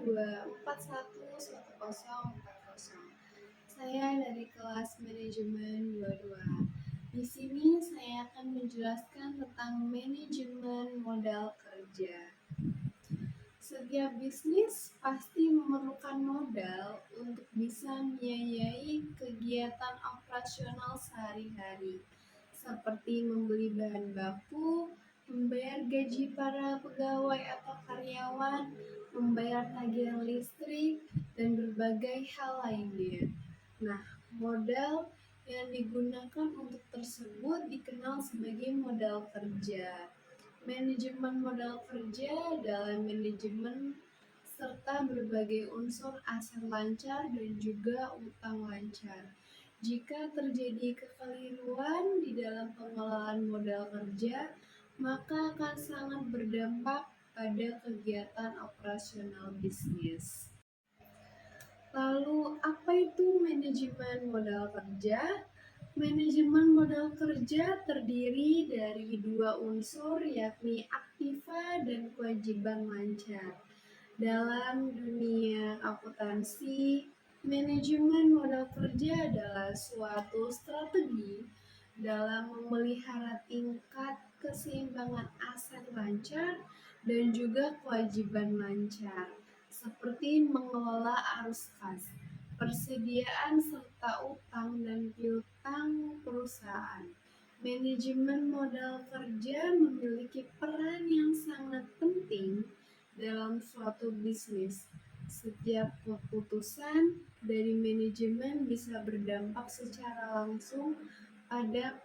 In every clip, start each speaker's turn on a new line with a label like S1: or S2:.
S1: 2411040. Saya dari kelas manajemen 22. Di sini saya akan menjelaskan tentang manajemen modal kerja. Setiap bisnis pasti memerlukan modal untuk bisa membiayai kegiatan operasional sehari-hari, seperti membeli bahan baku, membayar gaji para pegawai atau karyawan, membayar tagihan listrik, dan berbagai hal lainnya. Nah, modal yang digunakan untuk tersebut dikenal sebagai modal kerja. Manajemen modal kerja dalam manajemen serta berbagai unsur aset lancar dan juga utang lancar. Jika terjadi kekeliruan di dalam pengelolaan modal kerja, maka akan sangat berdampak pada kegiatan operasional bisnis. Lalu, apa itu manajemen modal kerja? Manajemen modal kerja terdiri dari dua unsur, yakni aktiva dan kewajiban lancar. Dalam dunia akuntansi, manajemen modal kerja adalah suatu strategi dalam memelihara tingkat keseimbangan aset lancar dan juga kewajiban lancar, seperti mengelola arus kas, persediaan serta utang dan piutang perusahaan. Manajemen modal kerja memiliki peran yang sangat penting dalam suatu bisnis. Setiap keputusan dari manajemen bisa berdampak secara langsung pada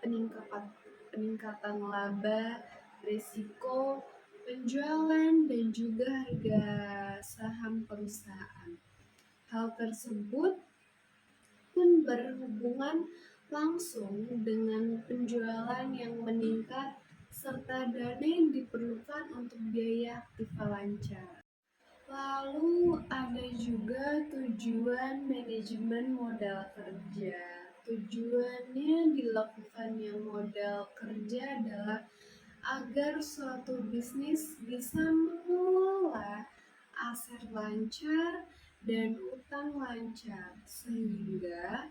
S1: peningkatan laba, risiko, penjualan, dan juga harga saham perusahaan. Hal tersebut pun berhubungan langsung dengan penjualan yang meningkat serta dana yang diperlukan untuk biaya aktiva lancar. Lalu ada juga tujuan manajemen modal kerja. Tujuannya dilakukannya modal kerja adalah agar suatu bisnis bisa mengelola aset lancar dan utang lancar, sehingga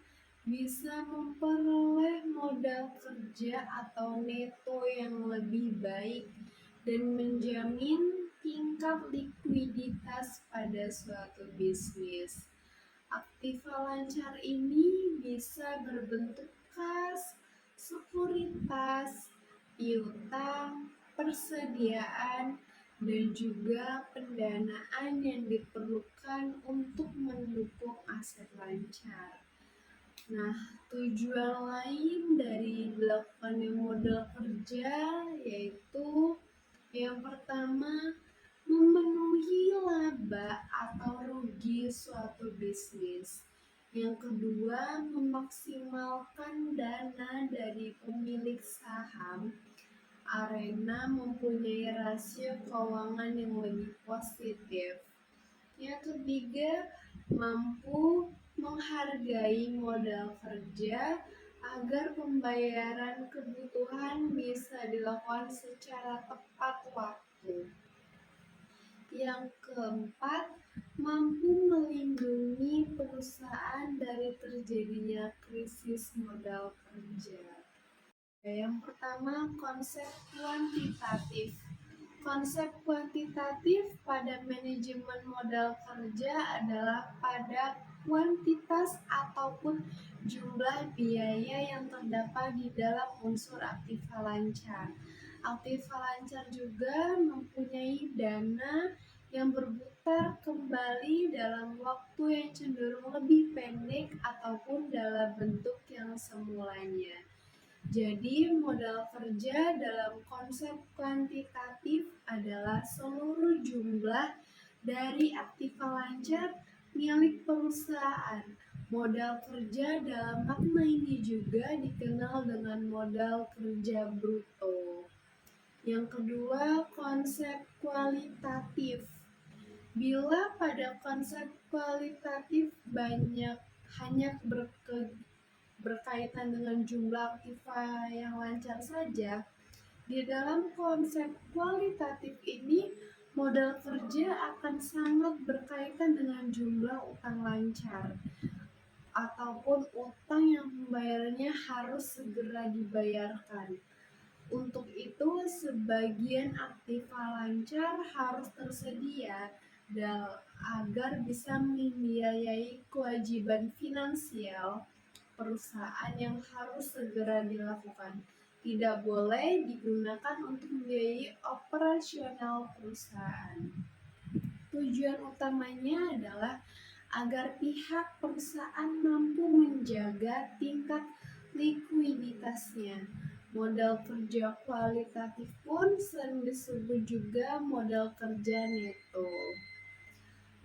S1: bisa memperoleh modal kerja atau neto yang lebih baik dan menjamin tingkat likuiditas pada suatu bisnis. Aktiva lancar ini bisa berbentuk kas, sekuritas, piutang, persediaan, dan juga pendanaan yang diperlukan untuk mendukung aset lancar. Nah, tujuan lain dari dilakukannya modal kerja yaitu yang pertama, memenuhi laba atau rugi suatu bisnis. Yang kedua, memaksimalkan dana dari pemilik saham. Arena mempunyai rasio keuangan yang lebih positif. Yang ketiga, mampu menghargai modal kerja agar pembayaran kebutuhan bisa dilakukan secara tepat waktu. Yang keempat, mampu melindungi perusahaan dari terjadinya krisis modal kerja. Yang pertama, konsep kuantitatif. Konsep kuantitatif pada manajemen modal kerja adalah pada kuantitas ataupun jumlah biaya yang terdapat di dalam unsur aktiva lancar. Aktiva lancar juga mempunyai dana yang berputar kembali dalam waktu yang cenderung lebih pendek ataupun dalam bentuk yang semulanya. Jadi, modal kerja dalam konsep kuantitatif adalah seluruh jumlah dari aktiva lancar milik perusahaan. Modal kerja dalam makna ini juga dikenal dengan modal kerja bruto. Yang kedua, konsep kualitatif. Bila pada konsep kualitatif hanya berkaitan dengan jumlah aktiva yang lancar saja, di dalam konsep kualitatif ini Modal kerja akan sangat berkaitan dengan jumlah utang lancar ataupun utang yang pembayarannya harus segera dibayarkan. Untuk itu, sebagian aktiva lancar harus tersedia agar bisa membiayai kewajiban finansial perusahaan yang harus segera dilakukan. Tidak boleh digunakan untuk membiayai operasional perusahaan. Tujuan utamanya adalah agar pihak perusahaan mampu menjaga tingkat likuiditasnya. Modal kerja kualitatif pun sering disebut juga modal kerja neto.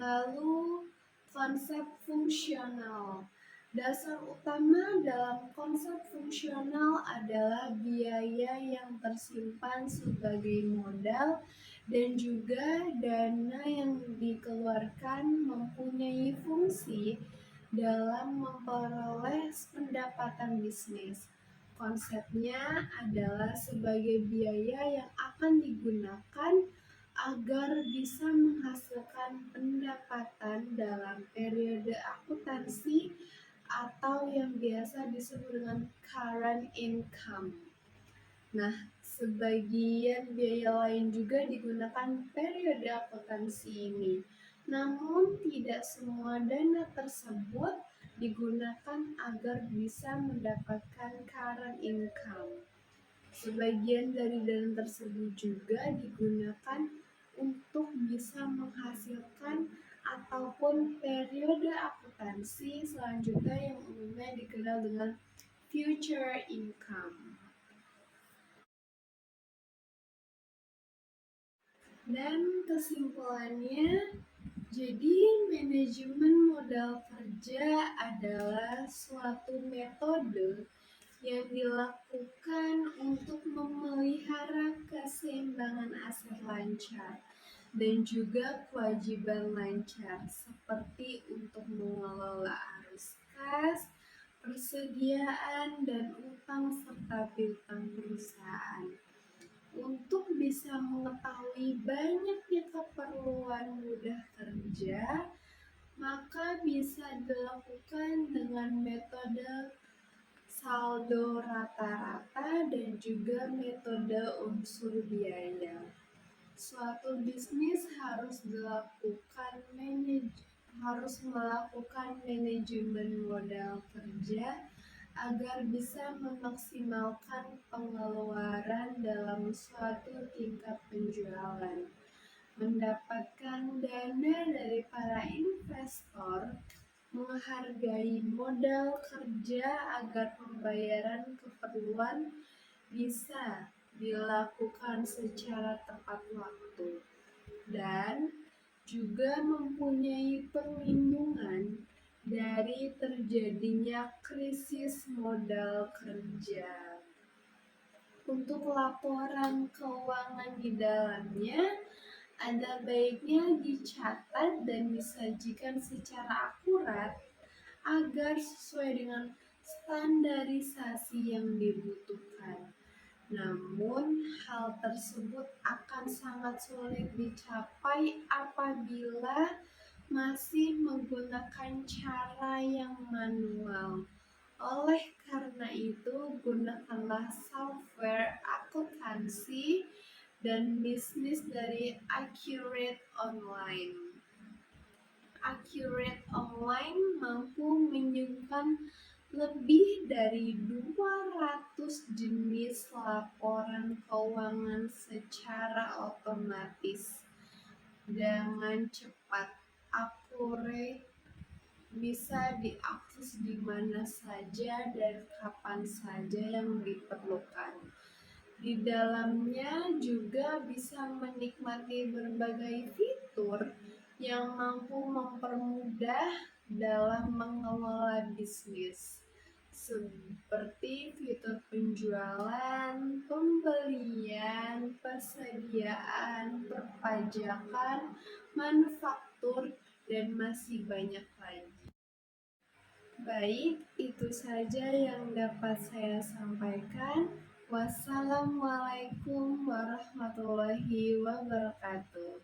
S1: Lalu, konsep fungsional. Dasar utama dalam konsep fungsional adalah biaya yang tersimpan sebagai modal dan juga dana yang dikeluarkan mempunyai fungsi dalam memperoleh pendapatan bisnis. Konsepnya adalah sebagai biaya yang akan digunakan agar bisa menghasilkan pendapatan dalam periode akuntansi atau yang biasa disebut dengan current income. Nah, sebagian biaya lain juga digunakan periode akuntansi ini. Namun, tidak semua dana tersebut digunakan agar bisa mendapatkan current income. Sebagian dari dana tersebut juga digunakan untuk bisa menghasilkan ataupun periode akuntansi selanjutnya yang umumnya dikenal dengan future income. Dan kesimpulannya, jadi manajemen modal kerja adalah suatu metode yang dilakukan untuk memelihara keseimbangan aset lancar dan juga kewajiban lancar seperti untuk mengelola arus kas, persediaan, dan utang serta piutang perusahaan. Untuk bisa mengetahui banyaknya keperluan mudah kerja, maka bisa dilakukan dengan metode saldo rata-rata dan juga metode unsur biaya. Suatu bisnis harus melakukan manajemen modal kerja agar bisa memaksimalkan pengeluaran dalam suatu tingkat penjualan, mendapatkan dana dari para investor, menghargai modal kerja agar pembayaran keperluan bisa dilakukan secara tepat waktu, dan juga mempunyai perlindungan dari terjadinya krisis modal kerja. Untuk laporan keuangan di dalamnya, ada baiknya dicatat dan disajikan secara akurat agar sesuai dengan standarisasi yang dibutuhkan. Namun, hal tersebut akan sangat sulit dicapai apabila masih menggunakan cara yang manual. Oleh karena itu, gunakanlah software akuntansi dan bisnis dari Accurate Online. Accurate Online mampu menyimpan lebih dari 200 jenis laporan keuangan secara otomatis dengan cepat, akurat, bisa diakses di mana saja dan kapan saja yang diperlukan. Di dalamnya juga bisa menikmati berbagai fitur yang mampu mempermudah dalam mengelola bisnis, seperti fitur penjualan, pembelian, persediaan, perpajakan, manufaktur, dan masih banyak lagi. Baik, itu saja yang dapat saya sampaikan. Wassalamualaikum warahmatullahi wabarakatuh.